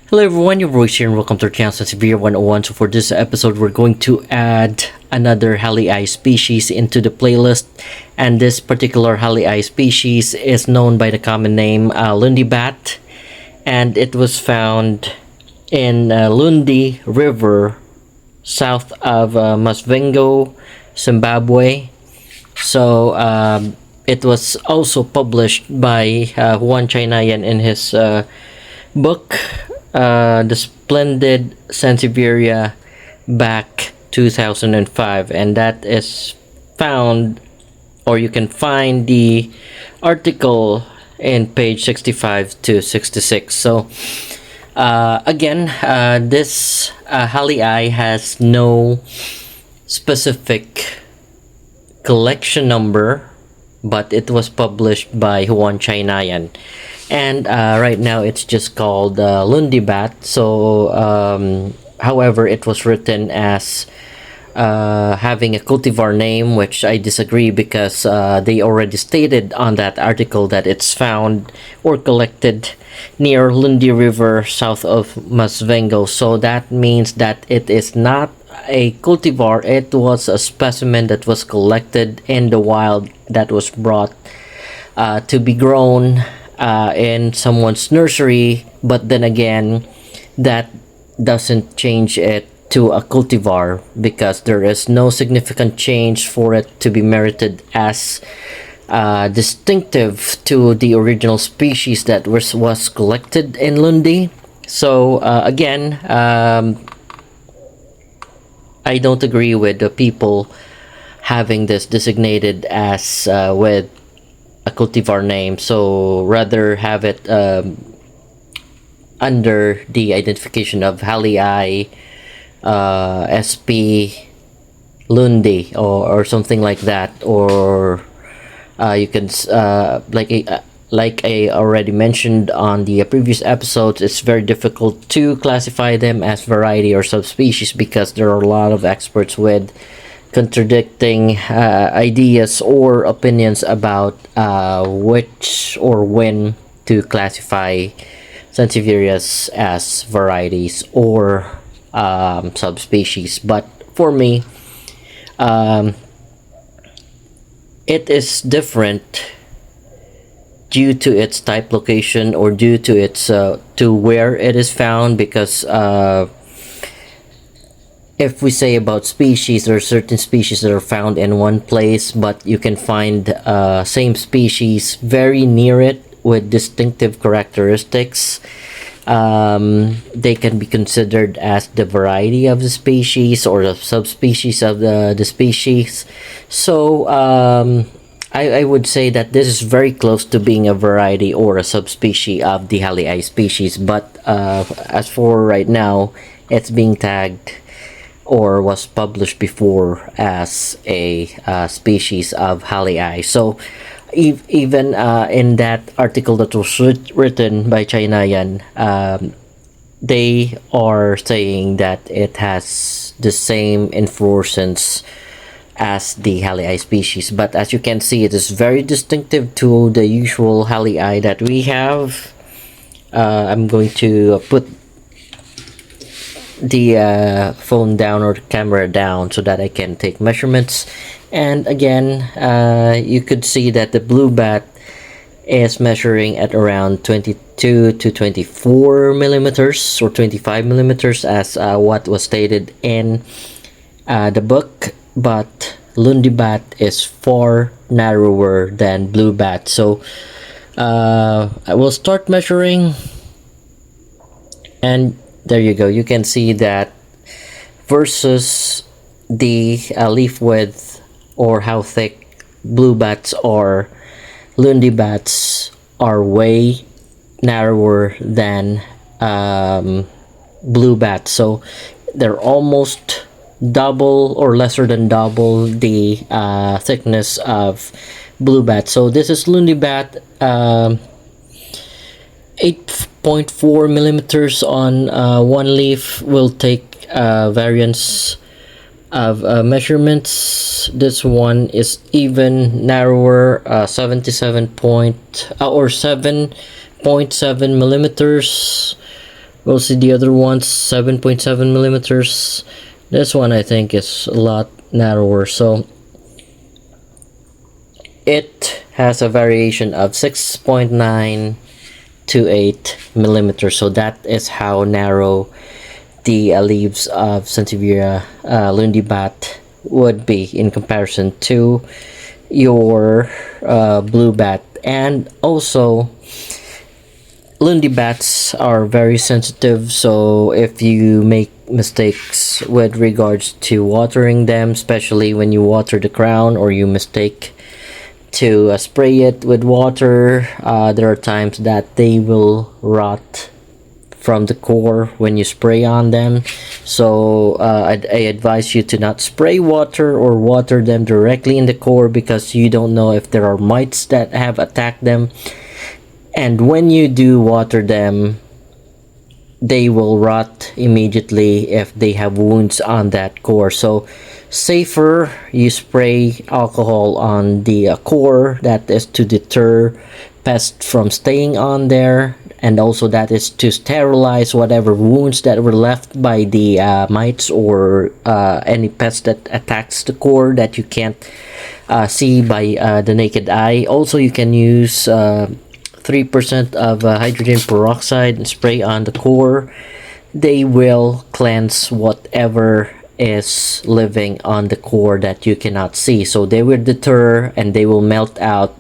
Hello everyone, your voice here and welcome to our channel Sansevieria 101. So for this episode, we're going to add another hallii species into the playlist. And this particular hallii species is known by the common name Lundi Bat. And it was found in Lundi River, south of Masvingo, Zimbabwe. So it was also published by Juan Chahinian in his book, The Splendid Sansevieria, back 2005, and that is found, or you can find the article in page 65 to 66. So again, this hallii has no specific collection number, but it was published by Juan Chahinian, and right now it's just called Lundi Bat. So however, it was written as having a cultivar name, which I disagree, because they already stated on that article that it's found or collected near Lundi River south of Masvingo. So that means that it is not a cultivar. It was a specimen that was collected in the wild, that was brought to be grown in someone's nursery. But then again, that doesn't change it to a cultivar, because there is no significant change for it to be merited as distinctive to the original species that was collected in Lundi. So again, I don't agree with the people having this designated as with a cultivar name. So rather have it under the identification of hallii SP Lundi, or something like that. Or you can like I already mentioned on the previous episodes, it's very difficult to classify them as variety or subspecies, because there are a lot of experts with contradicting ideas or opinions about which or when to classify Sansevierias as varieties or subspecies. But for me, it is different due to its type location, or due to its to where it is found, because if we say about species, there are certain species that are found in one place, but you can find same species very near it with distinctive characteristics. They can be considered as the variety of the species or the subspecies of the species. So I would say that this is very close to being a variety or a subspecies of the hallii species. But as for right now, it's being tagged or was published before as a species of hallii. So even in that article that was written by Chahinian, they are saying that it has the same inflorescence as the hallii species. But as you can see, it is very distinctive to the usual hallii that we have. I'm going to put the phone down, or the camera down, so that I can take measurements. And again, you could see that the blue bat is measuring at around 22 to 24 millimeters or 25 millimeters as what was stated in the book. But Lundi Bat is far narrower than blue bat. So I will start measuring, and there you go. You can see that versus the leaf width, or how thick blue bats are, Lundi bats are way narrower than blue bats. So they're almost double or lesser than double the thickness of blue bat. So this is Lundi Bat, 8.4 millimeters on one leaf. Will take variance of measurements. This one is even narrower, 77 point or 7.7 millimeters We'll see the other ones, 7.7 millimeters. This one I think is a lot narrower, so it has a variation of 6.9 to 8 millimeters. So that is how narrow the leaves of Sansevieria Lundi Bat would be in comparison to your blue bat. And also, Lundi bats are very sensitive, so if you make mistakes with regards to watering them, especially when you water the crown or you mistake to spray it with water, there are times that they will rot from the core when you spray on them. So I advise you to not spray water or water them directly in the core, because you don't know if there are mites that have attacked them. And when you do water them, they will rot immediately if they have wounds on that core. So safer you spray alcohol on the core. That is to deter pests from staying on there, and also that is to sterilize whatever wounds that were left by the mites or any pest that attacks the core that you can't see by the naked eye. Also, you can use 3% of hydrogen peroxide and spray on the core. They will cleanse whatever is living on the core that you cannot see. So they will deter and they will melt out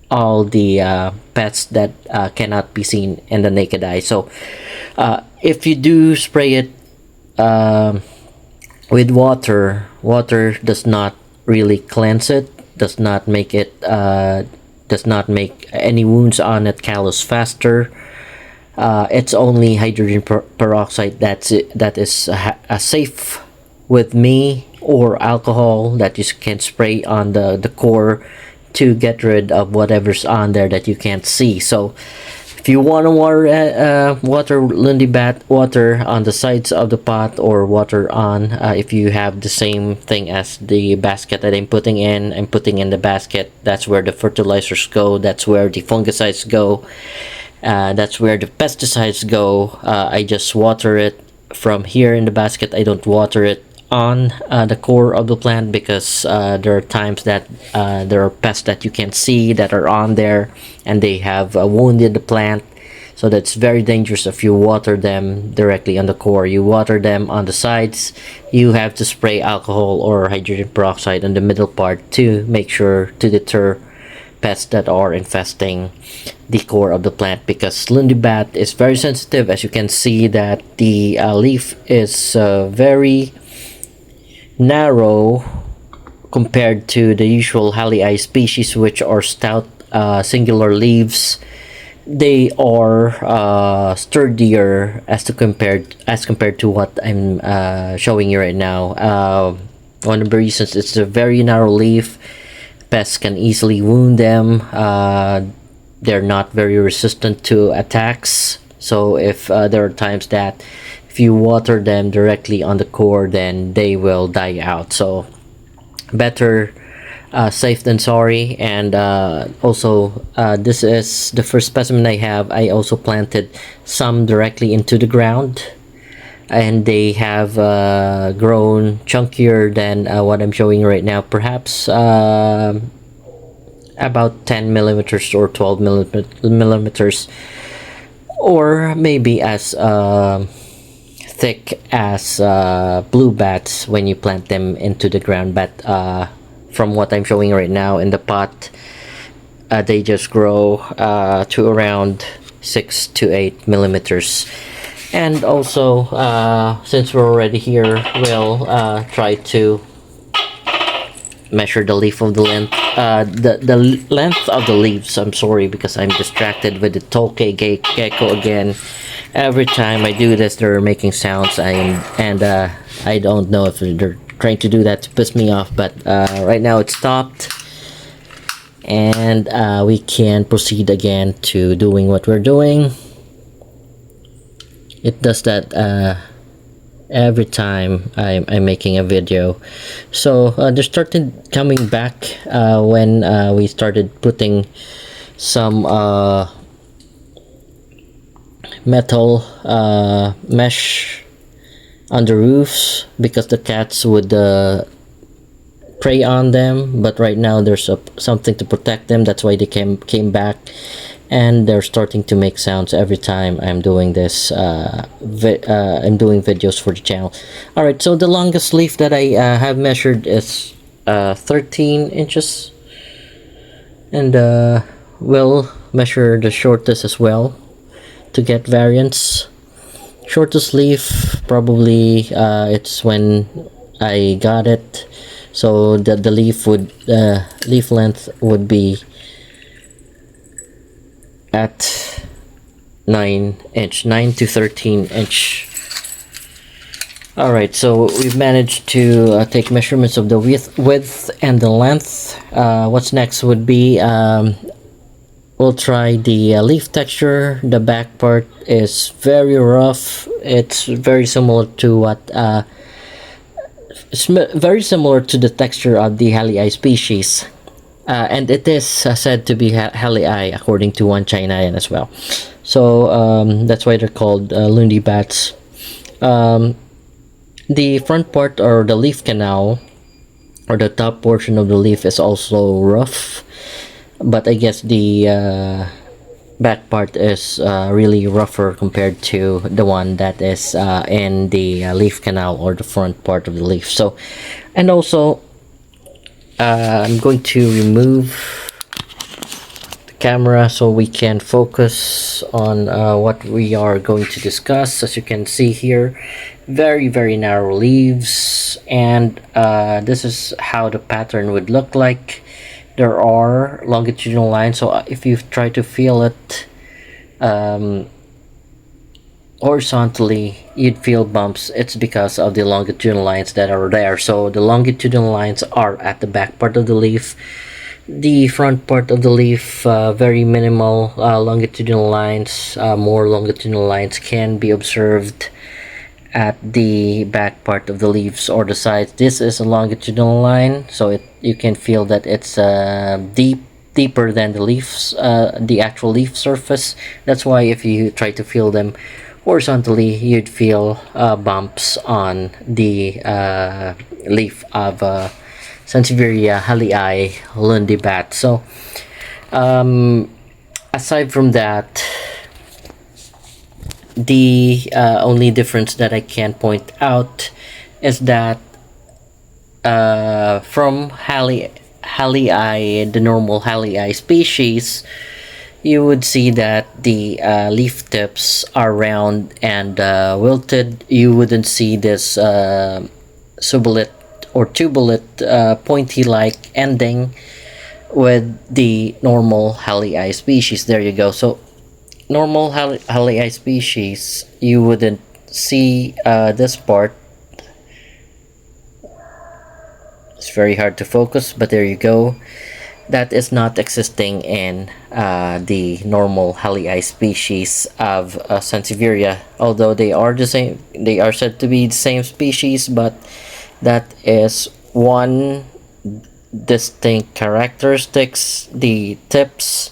all the pests that cannot be seen in the naked eye. So if you do spray it with water, water does not really cleanse it, does not make it does not make any wounds on it callous faster. It's only hydrogen peroxide that is safe with me, or alcohol that you can spray on the core to get rid of whatever's on there that you can't see. So if you want to water Lundi Bat, water on the sides of the pot, or water on if you have the same thing as the basket that I'm putting in the basket. That's where the fertilizers go, that's where the fungicides go, that's where the pesticides go. I just water it from here in the basket. I don't water it on the core of the plant, because there are times that there are pests that you can't see that are on there, and they have wounded the plant. So that's very dangerous if you water them directly on the core. You water them on the sides, you have to spray alcohol or hydrogen peroxide on the middle part to make sure to deter pests that are infesting the core of the plant, because Lundi Bat is very sensitive. As you can see that the leaf is very narrow compared to the usual hallii species, which are stout singular leaves. They are sturdier as compared to what I'm showing you right now. One of the reasons it's a very narrow leaf, pests can easily wound them. They're not very resistant to attacks. So if there are times that if you water them directly on the core, then they will die out. So better safe than sorry. And also this is the first specimen I have. I also planted some directly into the ground, and they have grown chunkier than what I'm showing right now. Perhaps about 10 millimeters or 12 millimeters, or maybe as thick as blue bats when you plant them into the ground. But from what I'm showing right now in the pot, they just grow to around 6 to 8 millimeters. And also, since we're already here, we'll try to measure the leaf of the length, the length of the leaves. I'm sorry, because I'm distracted with the tokay gecko again. Every time I do this, they're making sounds, and I don't know if they're trying to do that to piss me off, but right now it's stopped, and we can proceed again to doing what we're doing. It does that every time I'm making a video. So they started coming back when we started putting some metal mesh on the roofs because the cats would prey on them, but right now there's something to protect them. That's why they came back, and they're starting to make sounds every time I'm doing this. I'm doing videos for the channel. All right, so the longest leaf that I have measured is 13 inches, and we'll measure the shortest as well to get variance. Shortest leaf, probably it's when I got it, so the leaf length would be at 9 to 13 inch. All right, so we've managed to take measurements of the width and the length. What's next would be we'll try the leaf texture. The back part is very rough. It's very similar to very similar to the texture of the hallii species, and it is said to be hallii according to Juan Chahinian as well. So that's why they're called Lundi Bats. The front part, or the leaf canal, or the top portion of the leaf, is also rough, but I guess the back part is really rougher compared to the one that is in the leaf canal, or the front part of the leaf. So, and also I'm going to remove the camera so we can focus on what we are going to discuss. As you can see here, very narrow leaves, and this is how the pattern would look like. There are longitudinal lines, so if you try to feel it horizontally, you'd feel bumps. It's because of the longitudinal lines that are there. So the longitudinal lines are at the back part of the leaf. The front part of the leaf, very minimal longitudinal lines. More longitudinal lines can be observed at the back part of the leaves or the sides. This is a longitudinal line, so you can feel that it's deeper than the leaves, the actual leaf surface. That's why if you try to feel them horizontally, you'd feel bumps on the leaf of Sansevieria hallii Lundi Bat. So aside from that, the only difference that I can point out is that from hallii, the normal hallii species, you would see that the leaf tips are round and wilted. You wouldn't see this subulate or tubulate pointy like ending with the normal hallii species. There you go. So normal hallii species, you wouldn't see this part. It's very hard to focus, but there you go. That is not existing in the normal hallii species of Sansevieria, although they are the same. They are said to be the same species, but that is one distinct characteristics. The tips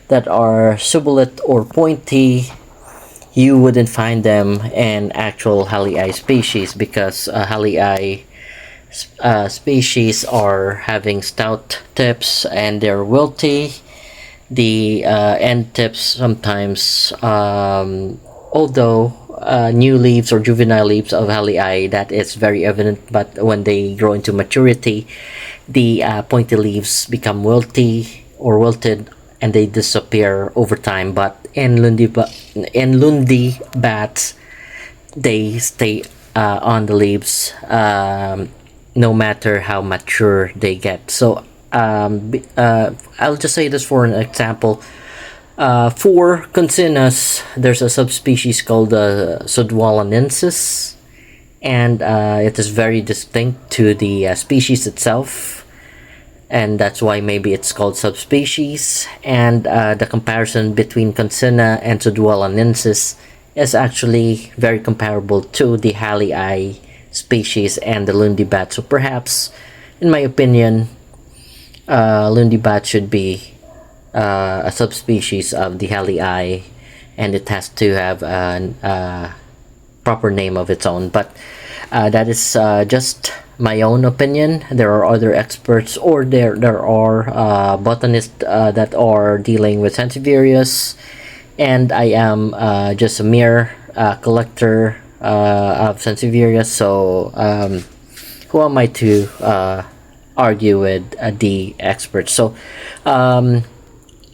that are subulate or pointy, you wouldn't find them in actual hallii species, because hallii species are having stout tips and they're wilty. The end tips sometimes, although new leaves or juvenile leaves of hallii, that is very evident, but when they grow into maturity, the pointy leaves become wilty or wilted, and they disappear over time. But in Lundi Bats, they stay on the leaves no matter how mature they get. So I'll just say this for an example. For Consinus, there's a subspecies called Sodwalanensis, and it is very distinct to the species itself, and that's why maybe it's called subspecies. And the comparison between Consina and Sodwalanensis is actually very comparable to the hallii species and the Lundi Bat. So perhaps, in my opinion, Lundi Bat should be a subspecies of the hallii, and it has to have a proper name of its own. But that is just my own opinion. There are other experts, or there are botanists that are dealing with Sansevierias, and I am just a mere collector of Sansevieria. So who am I to argue with the experts? So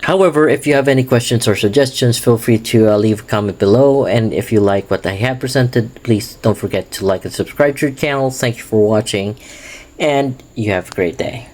however, if you have any questions or suggestions, feel free to leave a comment below. And if you like what I have presented, please don't forget to like and subscribe to the channel. Thank you for watching, and you have a great day.